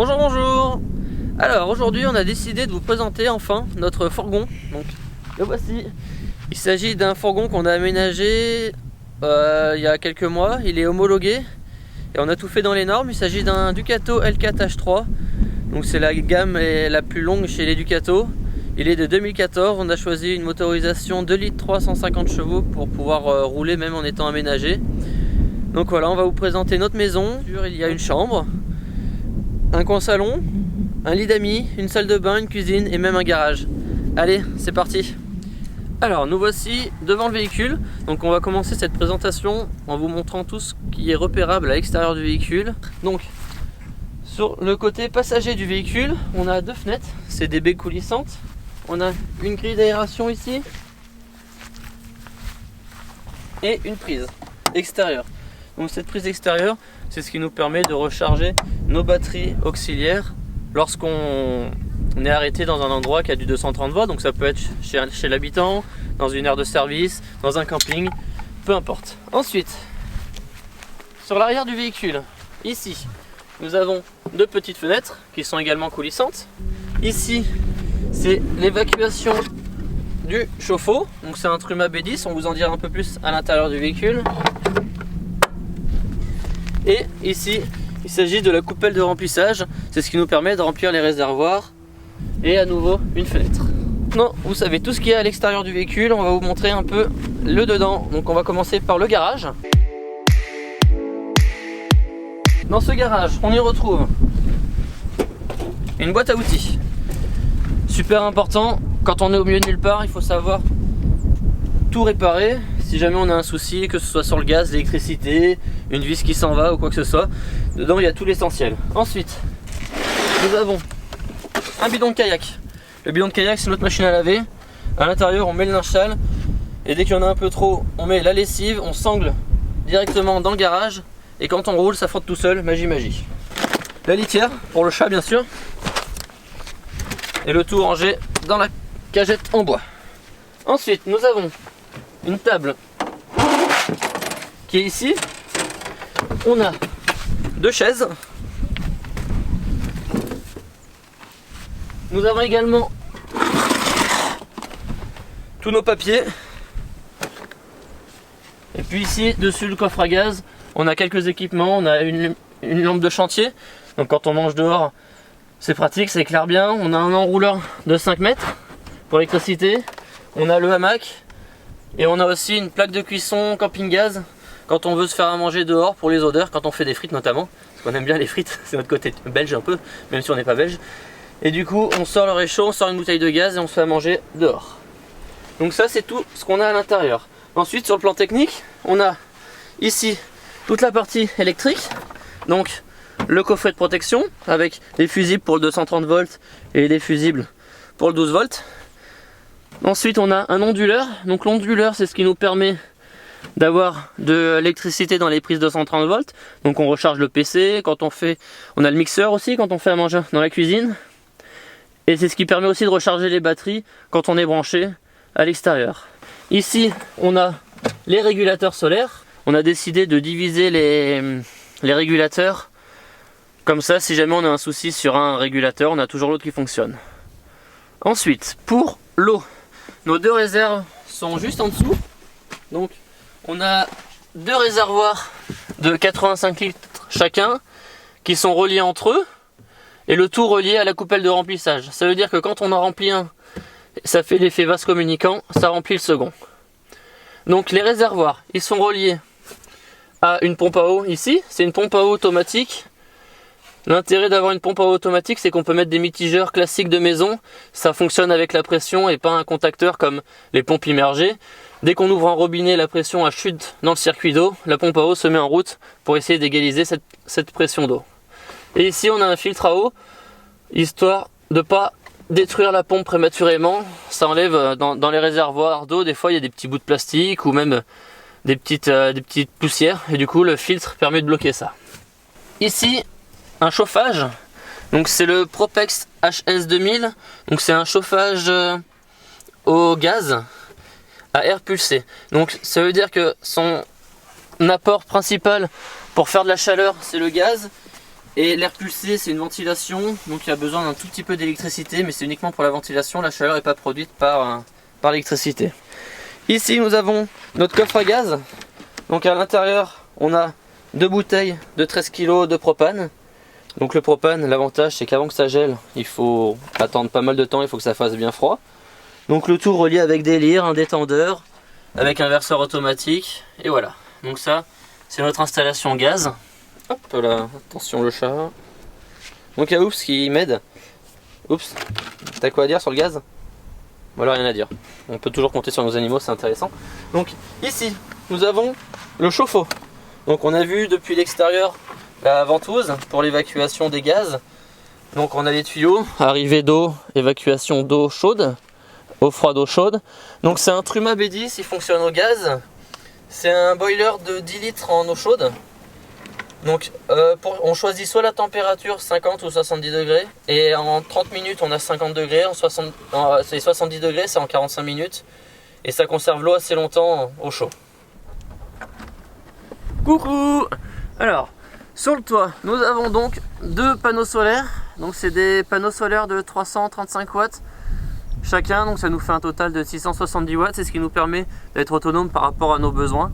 Bonjour, bonjour. Alors aujourd'hui on a décidé de vous présenter enfin notre fourgon. Donc le voici. Il s'agit d'un fourgon qu'on a aménagé il y a quelques mois. Il est homologué et on a tout fait dans les normes. Il s'agit d'un Ducato L4H3. Donc c'est la gamme la plus longue chez les Ducato. Il est de 2014. On a choisi une motorisation 2 litres 350 chevaux pour pouvoir rouler même en étant aménagé. Donc voilà, on va vous présenter notre maison. Il y a une chambre, un coin salon, un lit d'amis, une salle de bain, une cuisine et même un garage. Allez, c'est parti. Alors nous voici devant le véhicule. Donc on va commencer cette présentation en vous montrant tout ce qui est repérable à l'extérieur du véhicule. Donc sur le côté passager du véhicule, on a deux fenêtres, c'est des baies coulissantes. On a une grille d'aération ici et une prise extérieure. Donc cette prise extérieure, c'est ce qui nous permet de recharger nos batteries auxiliaires lorsqu'on est arrêté dans un endroit qui a du 230 volts. Donc ça peut être chez l'habitant, dans une aire de service, dans un camping, peu importe. Ensuite, sur l'arrière du véhicule, ici, nous avons deux petites fenêtres qui sont également coulissantes. Ici, c'est l'évacuation du chauffe-eau. Donc c'est un Truma B10, on vous en dira un peu plus à l'intérieur du véhicule. Et ici, il s'agit de la coupelle de remplissage. C'est ce qui nous permet de remplir les réservoirs. Et à nouveau, une fenêtre. Non, vous savez tout ce qu'il y a à l'extérieur du véhicule. On va vous montrer un peu le dedans. Donc on va commencer par le garage. Dans ce garage, on y retrouve une boîte à outils. Super important, quand on est au milieu de nulle part, il faut savoir tout réparer. Si jamais on a un souci, que ce soit sur le gaz, l'électricité, une vis qui s'en va ou quoi que ce soit, dedans il y a tout l'essentiel. Ensuite, nous avons un bidon de kayak. Le bidon de kayak, c'est notre machine à laver. À l'intérieur, on met le linge sale et dès qu'il y en a un peu trop, on met la lessive, on sangle directement dans le garage et quand on roule, ça frotte tout seul, magie. La litière pour le chat, bien sûr, et le tout rangé dans la cagette en bois. Ensuite, nous avons une table qui est ici. On a deux chaises. Nous avons également tous nos papiers. Et puis ici, dessus le coffre à gaz, on a quelques équipements. On a une lampe de chantier. Donc quand on mange dehors, c'est pratique, ça éclaire bien. On a un enrouleur de 5 mètres pour l'électricité. On a le hamac. Et on a aussi une plaque de cuisson camping gaz quand on veut se faire à manger dehors pour les odeurs, quand on fait des frites notamment, parce qu'on aime bien les frites, c'est notre côté belge un peu, même si on n'est pas belge. Et du coup on sort le réchaud, on sort une bouteille de gaz et on se fait à manger dehors. Donc ça c'est tout ce qu'on a à l'intérieur. Ensuite sur le plan technique, on a ici toute la partie électrique, donc le coffret de protection avec les fusibles pour le 230 volts et les fusibles pour le 12 volts. Ensuite on a un onduleur, donc l'onduleur c'est ce qui nous permet d'avoir de l'électricité dans les prises 230 volts. Donc on recharge le PC, quand on a le mixeur aussi quand on fait à manger dans la cuisine. Et c'est ce qui permet aussi de recharger les batteries quand on est branché à l'extérieur. Ici on a les régulateurs solaires. On a décidé de diviser les régulateurs. Comme ça si jamais on a un souci sur un régulateur, on a toujours l'autre qui fonctionne. Ensuite pour l'eau, nos deux réserves sont juste en dessous. Donc on a deux réservoirs de 85 litres chacun qui sont reliés entre eux et le tout relié à la coupelle de remplissage. Ça veut dire que quand on en remplit un, ça fait l'effet vase communicant, ça remplit le second. Donc les réservoirs, ils sont reliés à une pompe à eau ici. C'est une pompe à eau automatique. L'intérêt d'avoir une pompe à eau automatique, c'est qu'on peut mettre des mitigeurs classiques de maison. Ça fonctionne avec la pression et pas un contacteur comme les pompes immergées. Dès qu'on ouvre un robinet, la pression a chute dans le circuit d'eau. La pompe à eau se met en route pour essayer d'égaliser cette pression d'eau. Et ici, on a un filtre à eau, histoire de ne pas détruire la pompe prématurément. Ça enlève dans les réservoirs d'eau, des fois il y a des petits bouts de plastique ou même des petites poussières. Et du coup, le filtre permet de bloquer ça. Ici, un chauffage, donc c'est le Propex HS2000, donc c'est un chauffage au gaz à air pulsé. Donc ça veut dire que son apport principal pour faire de la chaleur c'est le gaz Et l'air pulsé, c'est une ventilation, donc il y a besoin d'un tout petit peu d'électricité, mais c'est uniquement pour la ventilation, la chaleur n'est pas produite par l'électricité. Ici nous avons notre coffre à gaz, donc à l'intérieur on a 2 bouteilles de 13 kg de propane. Donc le propane, l'avantage c'est qu'avant que ça gèle, il faut attendre pas mal de temps, il faut que ça fasse bien froid. Donc le tout relié avec des lyres, un détendeur, avec un verseur automatique, et voilà. Donc ça, c'est notre installation gaz. Hop là, attention le chat. Donc il y a Oups qui m'aide. Oups, t'as quoi à dire sur le gaz? Voilà, rien à dire. On peut toujours compter sur nos animaux, c'est intéressant. Donc ici, nous avons le chauffe-eau. Donc on a vu depuis l'extérieur la ventouse pour l'évacuation des gaz. Donc on a les tuyaux, arrivée d'eau, évacuation d'eau chaude, eau froide, eau chaude. Donc c'est un Truma B10, il fonctionne au gaz. C'est un boiler de 10 litres en eau chaude. Donc on choisit soit la température 50 ou 70 degrés, et en 30 minutes on a 50 degrés, c'est 70 degrés, c'est en 45 minutes, et ça conserve l'eau assez longtemps au chaud. Coucou! Alors, sur le toit, nous avons donc 2 panneaux solaires, donc c'est des panneaux solaires de 335 watts chacun, donc ça nous fait un total de 670 watts, c'est ce qui nous permet d'être autonome par rapport à nos besoins.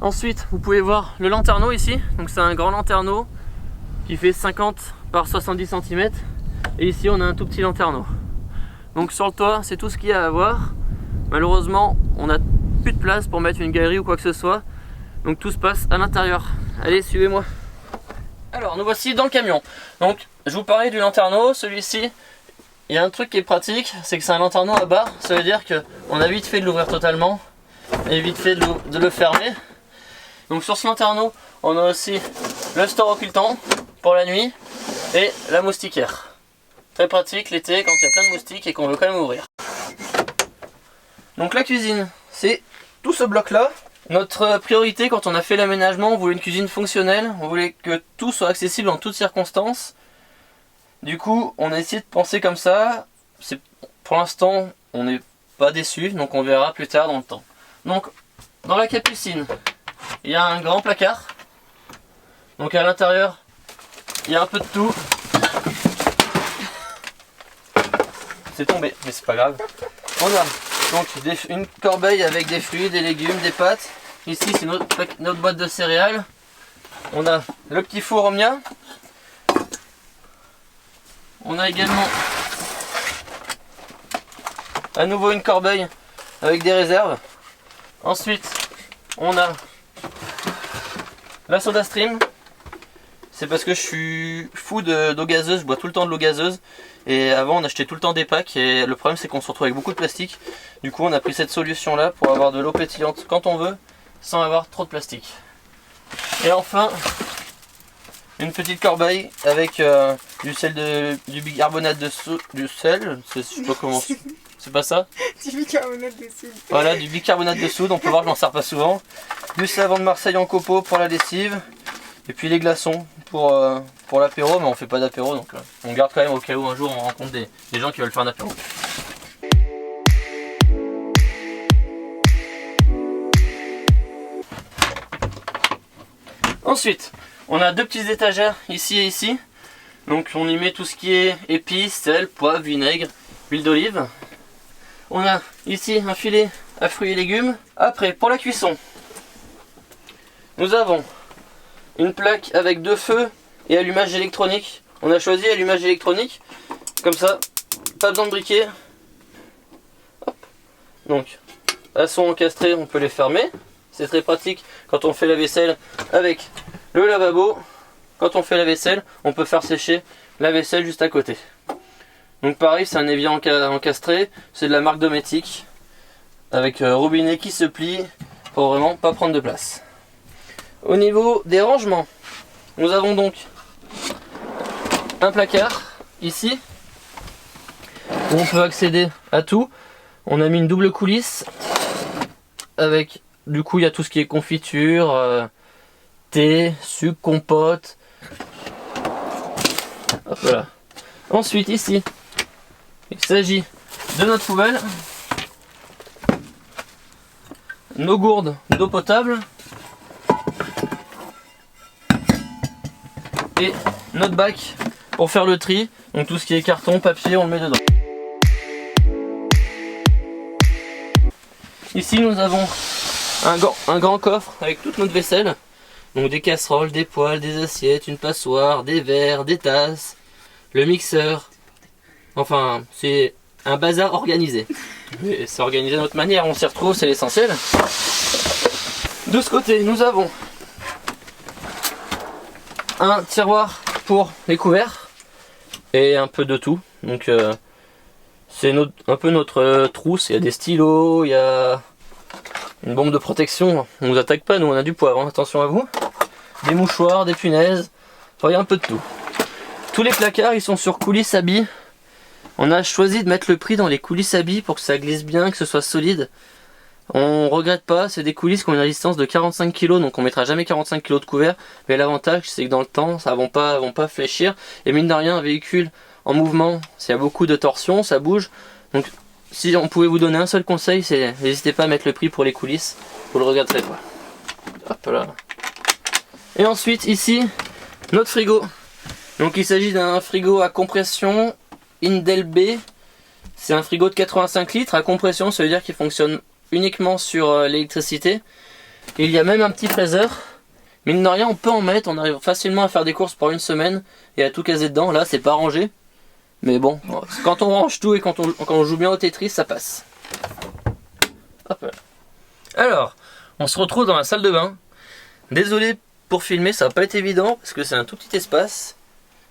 Ensuite, vous pouvez voir le lanterneau ici, donc c'est un grand lanterneau qui fait 50 par 70 cm, et ici on a un tout petit lanterneau. Donc sur le toit, c'est tout ce qu'il y a à voir. Malheureusement, on n'a plus de place pour mettre une galerie ou quoi que ce soit, donc tout se passe à l'intérieur. Allez, suivez-moi. Alors, nous voici dans le camion. Donc, je vous parlais du lanterneau, celui-ci, il y a un truc qui est pratique, c'est que c'est un lanterneau à barre, ça veut dire qu'on a vite fait de l'ouvrir totalement, et vite fait de le fermer. Donc sur ce lanterneau, on a aussi le store occultant pour la nuit et la moustiquaire. Très pratique l'été quand il y a plein de moustiques et qu'on veut quand même ouvrir. Donc la cuisine, c'est tout ce bloc là. Notre priorité quand on a fait l'aménagement, on voulait une cuisine fonctionnelle, on voulait que tout soit accessible en toutes circonstances. Du coup, on a essayé de penser comme ça. Pour l'instant, on n'est pas déçu, donc on verra plus tard dans le temps. Donc dans la capucine, il y a un grand placard. Donc à l'intérieur, il y a un peu de tout. C'est tombé, mais c'est pas grave. On a donc une corbeille avec des fruits, des légumes, des pâtes. Ici c'est notre boîte de céréales. On a le petit four Omnia. On a également à nouveau une corbeille avec des réserves. Ensuite, on a la Soda Stream. C'est parce que je suis fou d'eau gazeuse, je bois tout le temps de l'eau gazeuse. Et avant on achetait tout le temps des packs et le problème c'est qu'on se retrouve avec beaucoup de plastique. Du coup on a pris cette solution là pour avoir de l'eau pétillante quand on veut, sans avoir trop de plastique. Et enfin, une petite corbeille avec du bicarbonate de soude, du sel, je sais pas comment, c'est pas ça? Du bicarbonate de soude. Voilà, du bicarbonate de soude, on peut voir que je m'en sers pas souvent. Du savon de Marseille en copeaux pour la lessive. Et puis les glaçons pour l'apéro, mais on fait pas d'apéro, donc on garde quand même au cas où un jour on rencontre des gens qui veulent faire un apéro. Ensuite, on a 2 petites étagères ici et ici. Donc on y met tout ce qui est épices, sel, poivre, vinaigre, huile d'olive. On a ici un filet à fruits et légumes. Après, pour la cuisson, nous avons une plaque avec 2 feux et allumage électronique. On a choisi allumage électronique, comme ça, pas besoin de briquet. Hop. Donc, elles sont encastrées, on peut les fermer. C'est très pratique quand on fait la vaisselle avec le lavabo. Quand on fait la vaisselle, on peut faire sécher la vaisselle juste à côté. Donc pareil, c'est un évier encastré, c'est de la marque Dometic, avec robinet qui se plie pour vraiment pas prendre de place. Au niveau des rangements, nous avons donc un placard ici où on peut accéder à tout. On a mis une double coulisse avec, du coup il y a tout ce qui est confiture, thé, sucre, compote. Hop là. Ensuite ici, il s'agit de notre poubelle, nos gourdes d'eau potable. Et notre bac pour faire le tri. Donc tout ce qui est carton, papier, on le met dedans. Ici nous avons un grand coffre avec toute notre vaisselle. Donc des casseroles, des poêles, des assiettes, une passoire, des verres, des tasses, le mixeur. Enfin, c'est un bazar organisé. Mais c'est organisé de notre manière, on s'y retrouve, c'est l'essentiel. De ce côté, nous avons un tiroir pour les couverts et un peu de tout. Donc c'est un peu notre trousse. Il y a des stylos, il y a une bombe de protection. On nous attaque pas, nous on a du poivre, hein. Attention à vous. Des mouchoirs, des punaises, enfin, il y a un peu de tout. Tous les placards ils sont sur coulisses habits. On a choisi de mettre le prix dans les coulisses habits pour que ça glisse bien, que ce soit solide. On regrette pas, c'est des coulisses qui ont une résistance de 45 kg, donc on mettra jamais 45 kg de couvert. Mais l'avantage c'est que dans le temps, ça vont pas fléchir. Et mine de rien, un véhicule en mouvement, s'il y a beaucoup de torsion, ça bouge. Donc si on pouvait vous donner un seul conseil, c'est n'hésitez pas à mettre le prix pour les coulisses, vous le regretterez pas. Hop là. Et ensuite ici, notre frigo. Donc il s'agit d'un frigo à compression Indelbé. C'est un frigo de 85 litres à compression, ça veut dire qu'il fonctionne uniquement sur l'électricité. Il y a même un petit freezer. Mine de rien, on peut en mettre, on arrive facilement à faire des courses pour une semaine et à tout caser dedans. Là, c'est pas rangé. Mais bon, quand on range tout et quand on joue bien au Tetris, ça passe. Hop là. Alors, on se retrouve dans la salle de bain. Désolé pour filmer, ça va pas être évident parce que c'est un tout petit espace.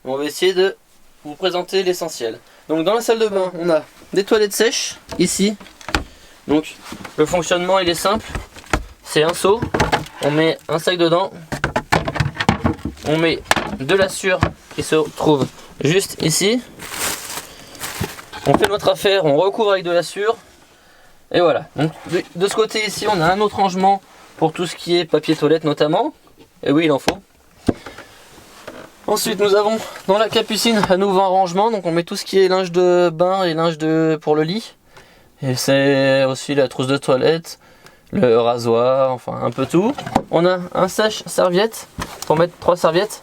On va essayer de vous présenter l'essentiel. Donc dans la salle de bain, on a des toilettes sèches ici. Donc le fonctionnement il est simple. C'est un seau, on met un sac dedans, on met de la sûre qui se trouve juste ici. On fait notre affaire, on recouvre avec de la sûre. Et voilà. Donc de ce côté ici, on a un autre rangement pour tout ce qui est papier toilette notamment. Et oui, il en faut. Ensuite nous avons dans la capucine à nouveau un rangement, donc on met tout ce qui est linge de bain et linge pour le lit. Et c'est aussi la trousse de toilette, le rasoir, enfin un peu tout. On a un sèche-serviette pour mettre 3 serviettes.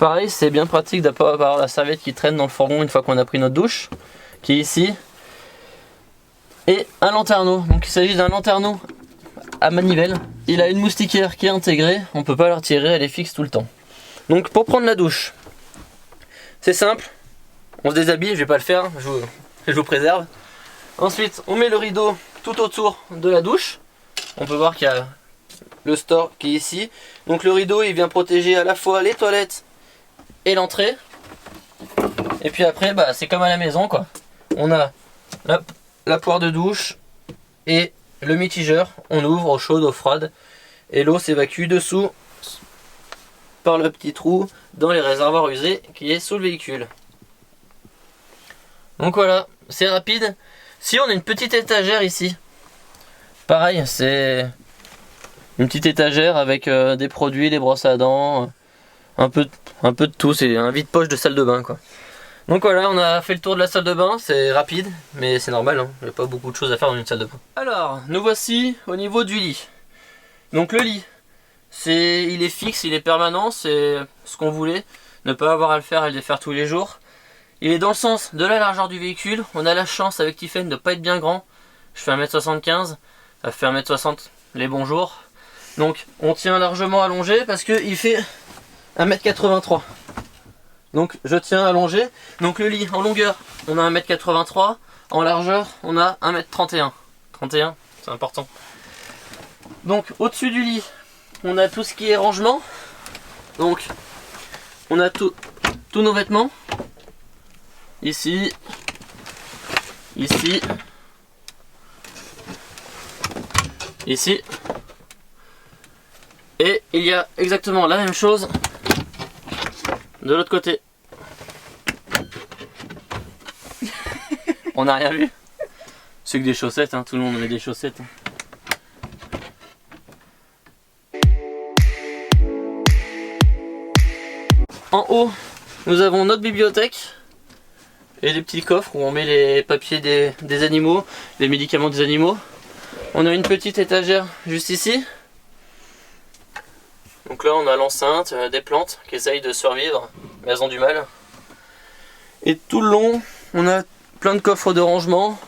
Pareil, c'est bien pratique d'avoir la serviette qui traîne dans le fourgon une fois qu'on a pris notre douche, qui est ici. Et un lanterneau, donc il s'agit d'un lanterneau à manivelle. Il a une moustiquaire qui est intégrée, on ne peut pas la retirer, elle est fixe tout le temps. Donc pour prendre la douche, c'est simple, on se déshabille, je vais pas le faire, je vous préserve. Ensuite on met le rideau tout autour de la douche. On peut voir qu'il y a le store qui est ici. Donc le rideau il vient protéger à la fois les toilettes et l'entrée. Et puis après bah, c'est comme à la maison quoi. On a la poire de douche et le mitigeur. On ouvre eau chaude, eau froide et l'eau s'évacue dessous par le petit trou dans les réservoirs usés qui est sous le véhicule. Donc voilà, c'est rapide. Si on a une petite étagère ici, pareil, c'est une petite étagère avec des produits, des brosses à dents, un peu de tout, c'est un vide-poche de salle de bain quoi. Donc voilà, on a fait le tour de la salle de bain, c'est rapide, mais c'est normal, hein, il n'y a pas beaucoup de choses à faire dans une salle de bain. Alors, nous voici au niveau du lit. Donc le lit, il est fixe, il est permanent, c'est ce qu'on voulait, ne pas avoir à le faire et le faire tous les jours. Il est dans le sens de la largeur du véhicule. On a la chance avec Tiffen de ne pas être bien grand. Je fais 1m75, ça fait 1m60 les bons jours. Donc on tient largement allongé parce qu'il fait 1m83. Donc je tiens allongé. Donc le lit en longueur, on a 1m83. En largeur, on a 1m31. 31, c'est important. Donc au-dessus du lit, on a tout ce qui est rangement. Donc on a tous nos vêtements. Ici, ici, ici. Et il y a exactement la même chose de l'autre côté. On n'a rien vu. C'est que des chaussettes, hein, tout le monde met des chaussettes. En haut, nous avons notre bibliothèque et des petits coffres où on met les papiers des animaux, les médicaments des animaux. On a une petite étagère juste ici. Donc là on a l'enceinte, des plantes qui essayent de survivre mais elles ont du mal. Et tout le long, on a plein de coffres de rangement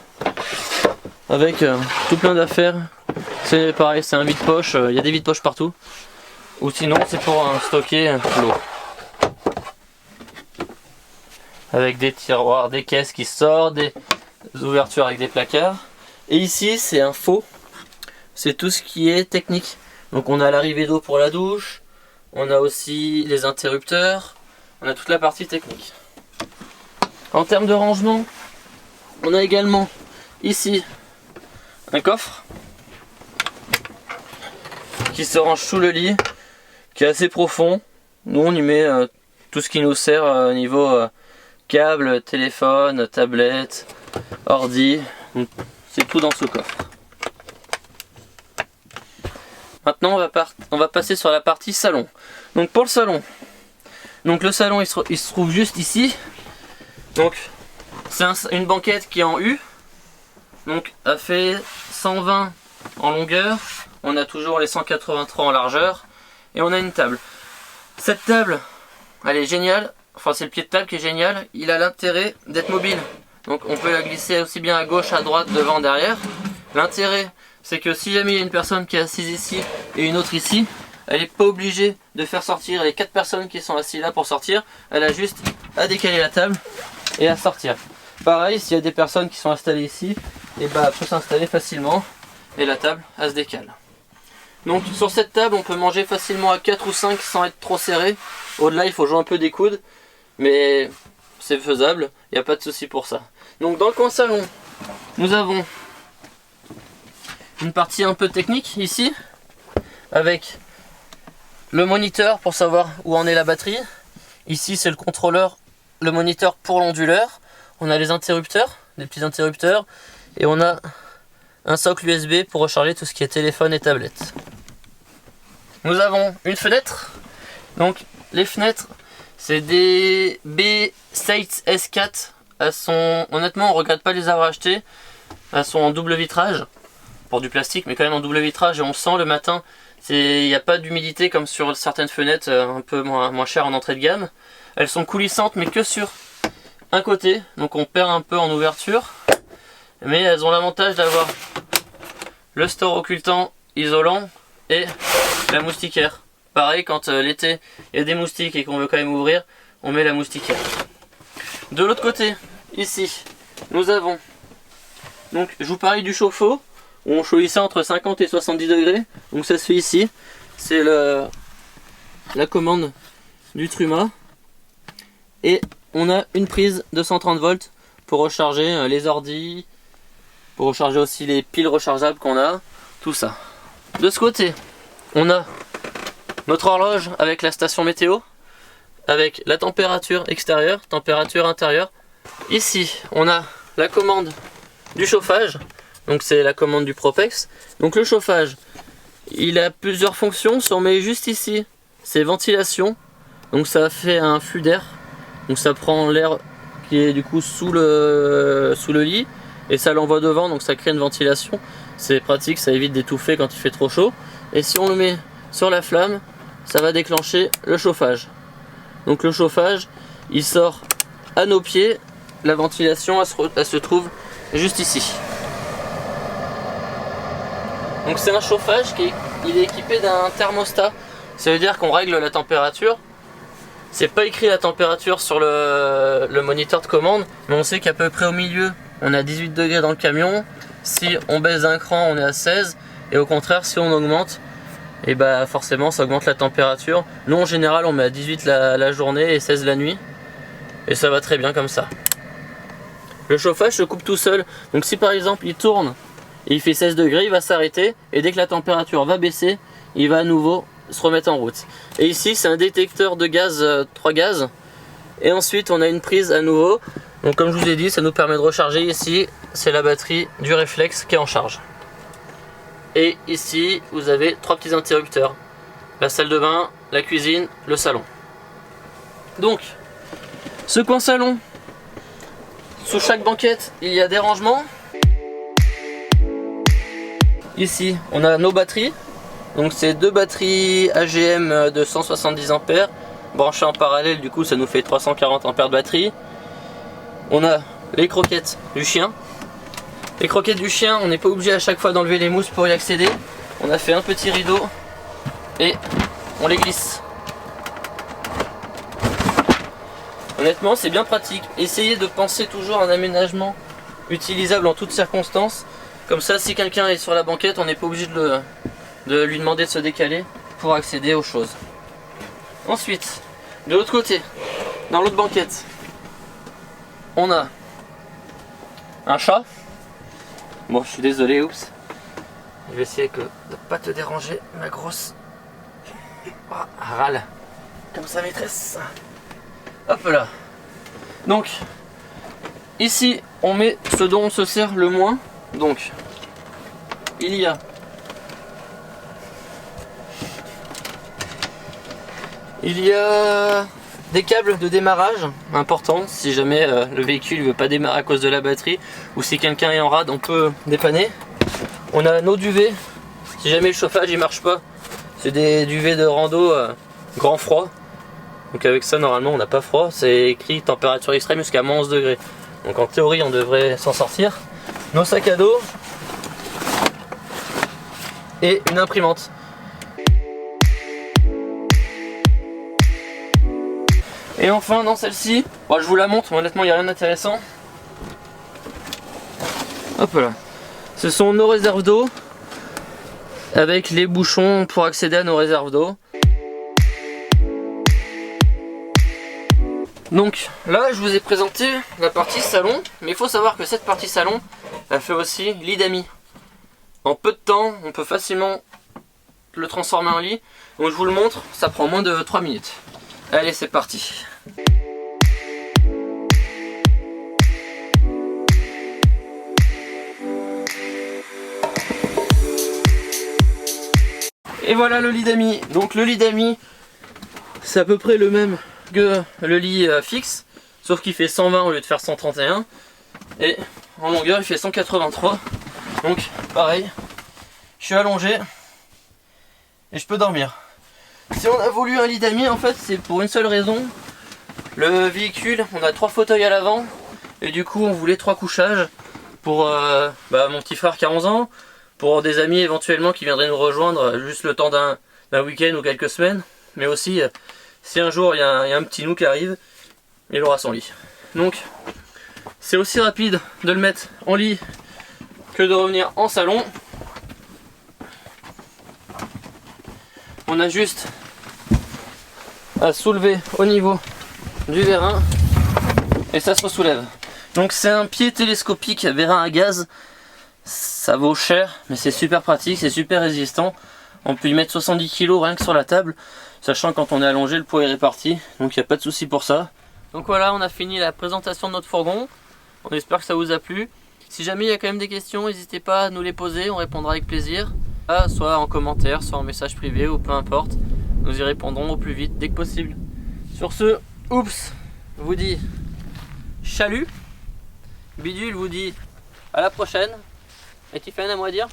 avec tout plein d'affaires. C'est pareil, c'est un vide-poche, il y a des vides-poches partout. Ou sinon, c'est pour stocker l'eau. Avec des tiroirs, des caisses qui sortent, des ouvertures avec des placards. Et ici, c'est un faux. C'est tout ce qui est technique. Donc on a l'arrivée d'eau pour la douche, on a aussi les interrupteurs, on a toute la partie technique. En termes de rangement, on a également ici un coffre qui se range sous le lit, qui est assez profond. Nous on y met tout ce qui nous sert au niveau câble, téléphone, tablette, ordi, c'est tout dans ce coffre. Maintenant on va passer sur la partie salon. Donc pour le salon, le salon il se trouve juste ici. Donc c'est une banquette qui est en U. Donc elle fait 120 en longueur. On a toujours les 183 en largeur. Et on a une table. Cette table, elle est géniale. Enfin c'est le pied de table qui est génial. Il a l'intérêt d'être mobile. Donc on peut la glisser aussi bien à gauche, à droite, devant, derrière. L'intérêt, c'est que si jamais il y a une personne qui est assise ici et une autre ici, elle n'est pas obligée de faire sortir les 4 personnes qui sont assises là pour sortir. Elle a juste à décaler la table et à sortir. Pareil, s'il y a des personnes qui sont installées ici, et bah elle peut s'installer facilement et la table elle se décale. Donc sur cette table on peut manger facilement à 4 ou 5 sans être trop serré. Au-delà il faut jouer un peu des coudes, mais c'est faisable, il n'y a pas de souci pour ça. Donc dans le coin salon, nous avons une partie un peu technique ici, avec le moniteur pour savoir où en est la batterie. Ici c'est le contrôleur, le moniteur pour l'onduleur. On a les interrupteurs, des petits interrupteurs, et on a un socle USB pour recharger tout ce qui est téléphone et tablette. Nous avons une fenêtre. Donc les fenêtres, c'est des B-State S4. Elles sont, honnêtement, on ne regrette pas de les avoir achetées. Elles sont en double vitrage, pour du plastique, mais quand même en double vitrage, et on sent le matin, il n'y a pas d'humidité comme sur certaines fenêtres un peu moins chères en entrée de gamme. Elles sont coulissantes, mais que sur un côté, donc on perd un peu en ouverture. Mais elles ont l'avantage d'avoir le store occultant isolant et la moustiquaire. Pareil, quand l'été il y a des moustiques et qu'on veut quand même ouvrir, on met la moustiquaire. De l'autre côté, ici, nous avons, donc je vous parlais du chauffe-eau, où on chauffe ça entre 50 et 70 degrés, donc ça se fait ici, c'est la commande du Truma, et on a une prise de 130 volts pour recharger les ordis, pour recharger aussi les piles rechargeables qu'on a, tout ça. De ce côté, on a notre horloge avec la station météo, avec la température extérieure, température intérieure. Ici, on a la commande du chauffage, donc c'est la commande du Propex. Donc le chauffage, il a plusieurs fonctions. Si on met juste ici, c'est ventilation, donc ça fait un flux d'air, donc ça prend l'air qui est du coup sous le lit et ça l'envoie devant, donc ça crée une ventilation. C'est pratique, ça évite d'étouffer quand il fait trop chaud. Et si on le met sur la flamme, ça va déclencher le chauffage. Donc le chauffage, il sort à nos pieds. La ventilation, elle se trouve juste ici. Donc c'est un chauffage il est équipé d'un thermostat. Ça veut dire qu'on règle la température. C'est pas écrit la température sur le moniteur de commande, mais on sait qu'à peu près au milieu, on a 18 degrés dans le camion. Si on baisse d'un cran, on est à 16. Et au contraire, si on augmente, et bah forcément ça augmente la température. Nous en général on met à 18 la journée et 16 la nuit. Et ça va très bien comme ça. Le chauffage se coupe tout seul. Donc si par exemple il tourne et il fait 16 degrés, il va s'arrêter. Et dès que la température va baisser, il va à nouveau se remettre en route. Et ici c'est un détecteur de gaz, 3 gaz. Et ensuite on a une prise à nouveau. Donc comme je vous ai dit, ça nous permet de recharger ici. C'est la batterie du réflexe qui est en charge. Et ici, vous avez 3 petits interrupteurs. La salle de bain, la cuisine, le salon. Donc, ce coin salon, sous chaque banquette, il y a des rangements. Ici, on a nos batteries. Donc c'est 2 batteries AGM de 170 ampères. branchés en parallèle, du coup ça nous fait 340 ampères de batterie. On a les croquettes du chien. Les croquettes du chien, on n'est pas obligé à chaque fois d'enlever les mousses pour y accéder. On a fait un petit rideau et on les glisse. Honnêtement, c'est bien pratique. Essayez de penser toujours à un aménagement utilisable en toutes circonstances. Comme ça, si quelqu'un est sur la banquette, on n'est pas obligé de lui demander de se décaler pour accéder aux choses. Ensuite, de l'autre côté, dans l'autre banquette, on a un chat. Bon, je suis désolé, oups. Je vais essayer de ne pas te déranger, ma grosse. Oh, râle. Comme sa maîtresse. Hop là. Donc, ici, on met ce dont on se sert le moins. Donc, il y a des câbles de démarrage importants si jamais le véhicule ne veut pas démarrer à cause de la batterie ou si quelqu'un est en rade, on peut dépanner. On a nos duvets si jamais le chauffage il marche pas. C'est des duvets de rando grand froid. Donc avec ça normalement on n'a pas froid. C'est écrit température extrême jusqu'à moins 11 degrés. Donc en théorie on devrait s'en sortir. Nos sacs à dos et une imprimante. Et enfin dans celle-ci, bon, je vous la montre, mais honnêtement il n'y a rien d'intéressant. Hop là. Ce sont nos réserves d'eau avec les bouchons pour accéder à nos réserves d'eau. Donc là je vous ai présenté la partie salon, mais il faut savoir que cette partie salon elle fait aussi lit d'amis. En peu de temps on peut facilement le transformer en lit. Donc je vous le montre, ça prend moins de 3 minutes. Allez, c'est parti. Et voilà le lit d'amis. Donc le lit d'amis, c'est à peu près le même que le lit fixe, sauf qu'il fait 120 au lieu de faire 131. Et en longueur, il fait 183. Donc pareil, je suis allongé et je peux dormir. Si on a voulu un lit d'amis, en fait, c'est pour une seule raison. Le véhicule, on a 3 fauteuils à l'avant. Et du coup, on voulait 3 couchages pour mon petit frère qui a 11 ans. Pour des amis éventuellement qui viendraient nous rejoindre juste le temps d'un week-end ou quelques semaines. Mais aussi, si un jour il y a un petit nous qui arrive, il aura son lit. Donc, c'est aussi rapide de le mettre en lit que de revenir en salon. On a juste à soulever au niveau du vérin et ça se soulève. Donc c'est un pied télescopique vérin à gaz. Ça vaut cher mais c'est super pratique, c'est super résistant. On peut y mettre 70 kg rien que sur la table, sachant que quand on est allongé le poids est réparti, donc il n'y a pas de souci pour ça. Donc voilà, on a fini la présentation de notre fourgon. On espère que ça vous a plu. Si jamais il y a quand même des questions, n'hésitez pas à nous les poser, on répondra avec plaisir. Soit en commentaire, soit en message privé ou peu importe. Nous y répondrons au plus vite dès que possible. Sur ce, oups vous dit chalut. Bidule vous dit à la prochaine. Et Tiffany, à moi à dire